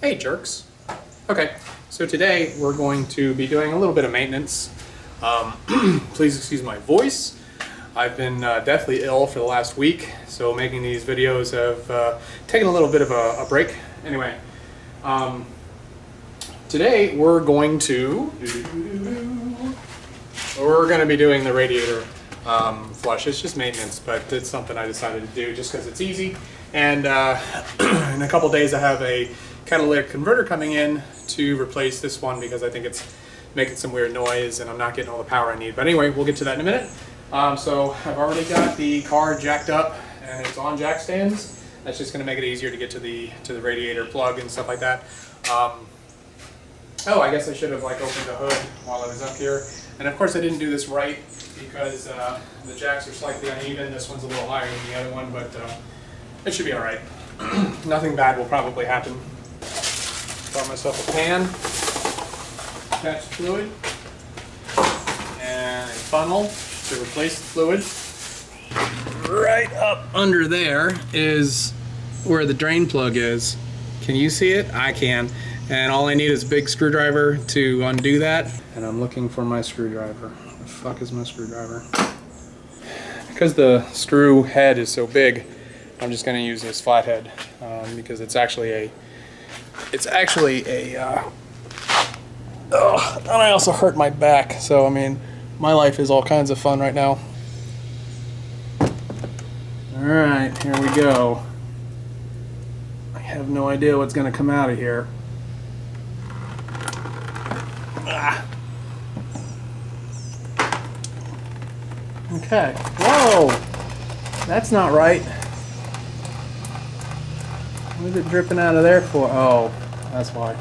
Hey jerks. Okay, so today we're going to be doing a little bit of maintenance. Please excuse my voice. I've been deathly ill for the last week, so making these videos have taken a little bit of a break. Anyway, today we're going to be doing the radiator flush. It's just maintenance, but it's something I decided to do just because it's easy. And in a couple days I have a catalytic converter coming in to replace this one because I think it's making some weird noise and I'm not getting all the power I need. But anyway, we'll get to that in a minute. So I've already got the car jacked up and it's on jack stands. That's just going to make it easier to get to the radiator plug and stuff like that. Oh, I guess I should have opened the hood while I was up here. And of course I didn't do this right because the jacks are slightly uneven. This one's a little higher than the other one, but it should be all right. Nothing bad will probably happen. Got myself a pan, attach fluid, and a funnel to replace the fluid. Right up under there is where the drain plug is. Can you see it? I can. And all I need is a big screwdriver to undo that. And I'm looking for my screwdriver. Where the fuck is my screwdriver? Because the screw head is so big, I'm just going to use this flathead because it's actually a oh, and I also hurt my back, so I mean my life is all kinds of fun right now. Alright, here we go. I have no idea what's going to come out of here. Okay, whoa, that's not right. What is it dripping out of there for? Oh, that's why.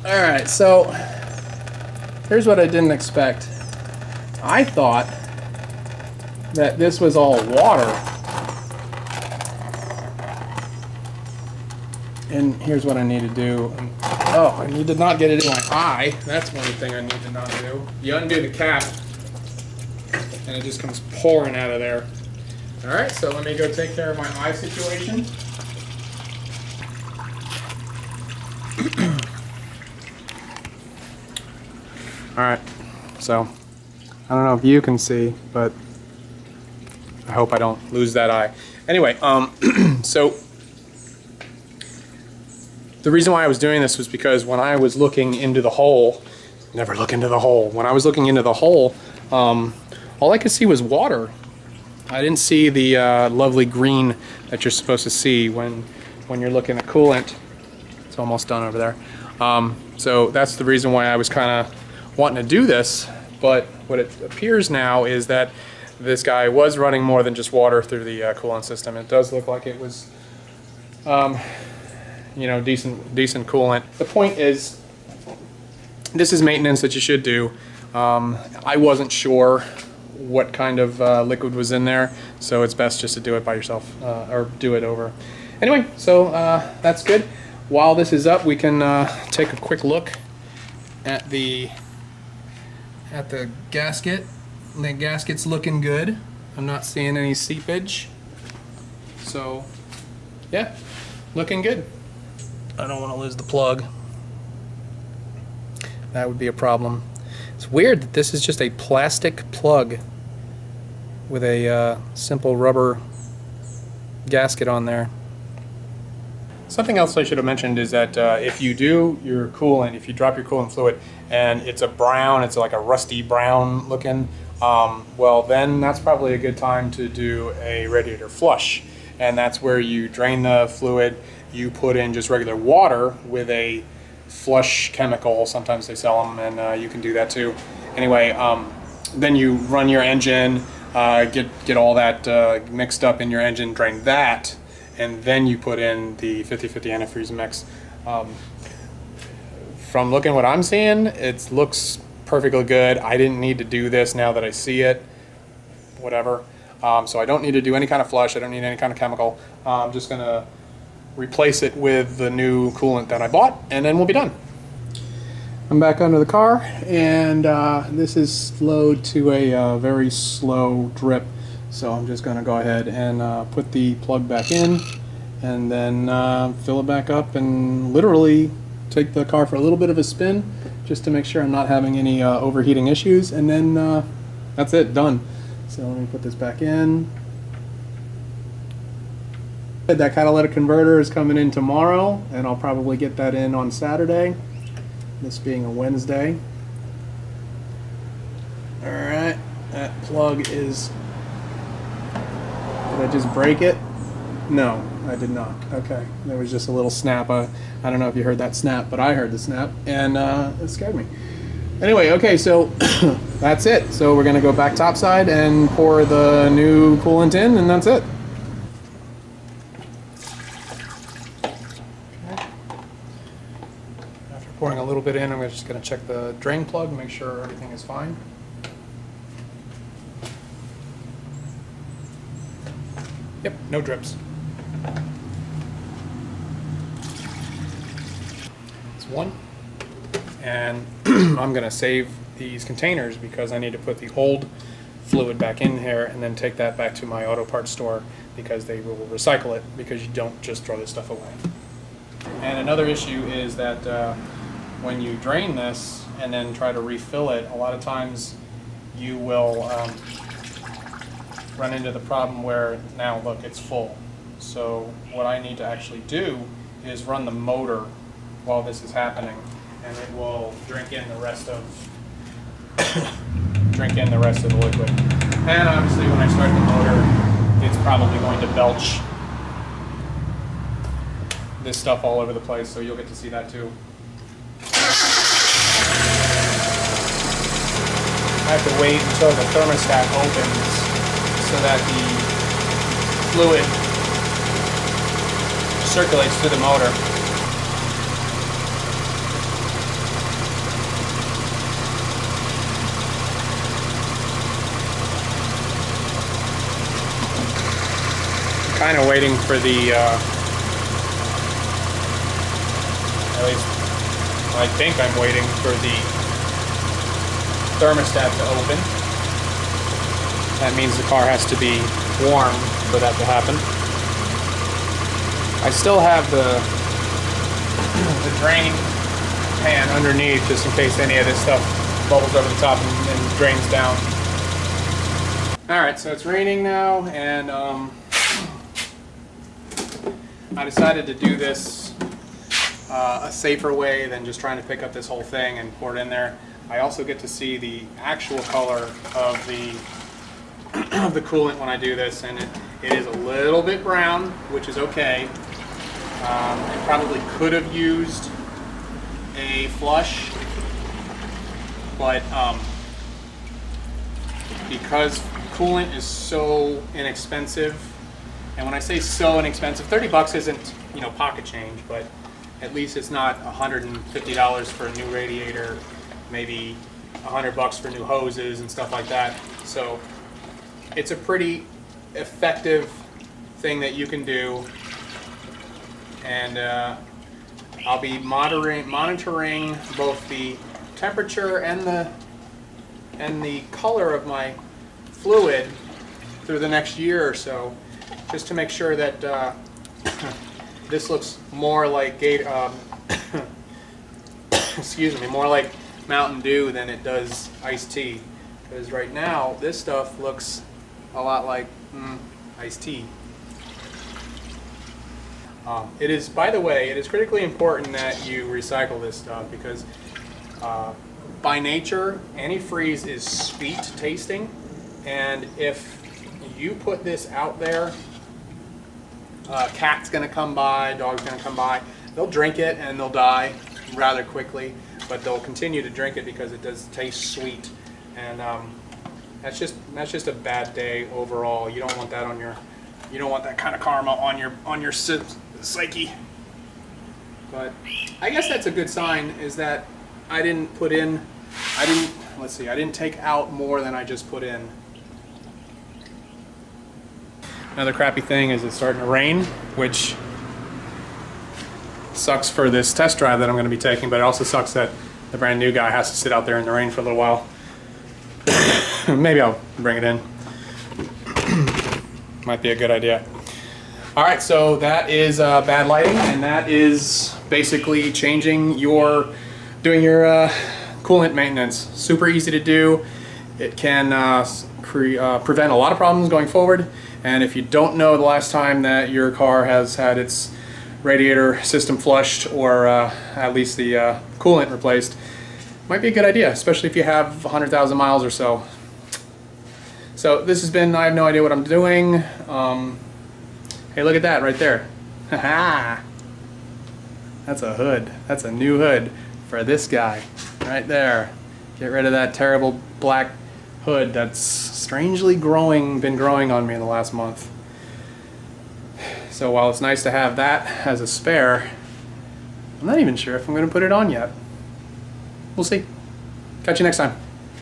Alright, so here's what I didn't expect. I thought that this was all water. And here's what I need to do. Oh, I need to not get it in my eye. That's one thing I need to not do. You undo the cap, and it just comes pouring out of there. Alright, so let me go take care of my eye situation. Alright, so I don't know if you can see, but I hope I don't lose that eye. Anyway, so the reason why I was doing this was because when I was looking into the hole, never look into the hole, when I was looking into the hole, all I could see was water. I didn't see the lovely green that you're supposed to see when you're looking at coolant. It's almost done over there. So that's the reason why I was kind of wanting to do this, but what it appears now is that this guy was running more than just water through the coolant system. It does look like it was you know, decent coolant. The point is, this is maintenance that you should do. I wasn't sure what kind of liquid was in there, so it's best just to do it by yourself or do it over. Anyway, so that's good. While this is up, we can take a quick look at the gasket. The gasket's looking good. I'm not seeing any seepage. So, yeah, looking good. I don't want to lose the plug. That would be a problem. It's weird that this is just a plastic plug with a simple rubber gasket on there. Something else I should have mentioned is that if you do your coolant, if you drop your coolant fluid and it's a brown, it's like a rusty brown looking, well then that's probably a good time to do a radiator flush. And that's where you drain the fluid, you put in just regular water with a flush chemical. Sometimes they sell them, and you can do that too. Anyway, then you run your engine, get all that mixed up in your engine, drain that, and then you put in the 50/50 antifreeze mix. From looking what I'm seeing, it looks perfectly good. I didn't need to do this. Now that I see it, whatever. So I don't need to do any kind of flush. I don't need any kind of chemical. I'm just gonna replace it with the new coolant that I bought, and then we'll be done. I'm back under the car, and this is slowed to a very slow drip. So I'm just going to go ahead and put the plug back in and then fill it back up and literally take the car for a little bit of a spin just to make sure I'm not having any overheating issues, and then that's it, done. So let me put this back in. That catalytic converter is coming in tomorrow, and I'll probably get that in on Saturday, this being a Wednesday. Alright, that plug is... Did I just break it? No, I did not. Okay, there was just a little snap. I don't know if you heard that snap, but I heard the snap, and it scared me. Anyway, okay, so that's it. So we're going to go back topside and pour the new coolant in, and that's it. After pouring a little bit in, I'm just going to check the drain plug, make sure everything is fine. Yep, no drips. It's one. And I'm going to save these containers because I need to put the old fluid back in here and then take that back to my auto parts store because they will recycle it, because you don't just throw this stuff away. And another issue is that when you drain this and then try to refill it, a lot of times you will run into the problem where now look, it's full. So what I need to actually do is run the motor while this is happening, and it will drink in the rest of the liquid. And obviously when I start the motor, it's probably going to belch this stuff all over the place, so you'll get to see that too. I have to wait until the thermostat opens so that the fluid circulates through the motor. Kind of waiting for the, at least I think I'm waiting for the thermostat to open. That means the car has to be warm for that to happen. I still have the drain pan underneath just in case any of this stuff bubbles over the top and drains down. Alright, so it's raining now, and I decided to do this a safer way than just trying to pick up this whole thing and pour it in there. I also get to see the actual color of the coolant when I do this, and it is a little bit brown, which is okay. I probably could have used a flush, but because coolant is so inexpensive, and when I say so inexpensive, 30 bucks isn't, you know, pocket change, but at least it's not $150 for a new radiator, maybe 100 bucks for new hoses and stuff like that. So it's a pretty effective thing that you can do, and I'll be monitoring both the temperature and the color of my fluid through the next year or so, just to make sure that this looks more like excuse me, more like Mountain Dew than it does iced tea. Because right now this stuff looks a lot like iced tea. It is, by the way, it is critically important that you recycle this stuff because by nature, antifreeze is sweet tasting, and if you put this out there, cat's gonna come by, dog's gonna come by, they'll drink it and they'll die rather quickly, but they'll continue to drink it because it does taste sweet, and that's just a bad day overall. You don't want that on your, you don't want that kind of karma on your psyche. But I guess that's a good sign, is that I didn't take out more than I just put in. Another crappy thing is it's starting to rain, which sucks for this test drive that I'm going to be taking, but it also sucks that the brand new guy has to sit out there in the rain for a little while. Maybe I'll bring it in. Might be a good idea. All right, so that is bad lighting, and that is basically doing your coolant maintenance. Super easy to do. It can prevent a lot of problems going forward. And if you don't know the last time that your car has had its radiator system flushed, or at least the coolant replaced, might be a good idea, especially if you have 100,000 miles or so. So this has been, I have no idea what I'm doing. Hey, look at that right there. Haha! That's a hood. That's a new hood for this guy right there. Get rid of that terrible black hood that's strangely been growing on me in the last month. So while it's nice to have that as a spare, I'm not even sure if I'm going to put it on yet. We'll see. Catch you next time.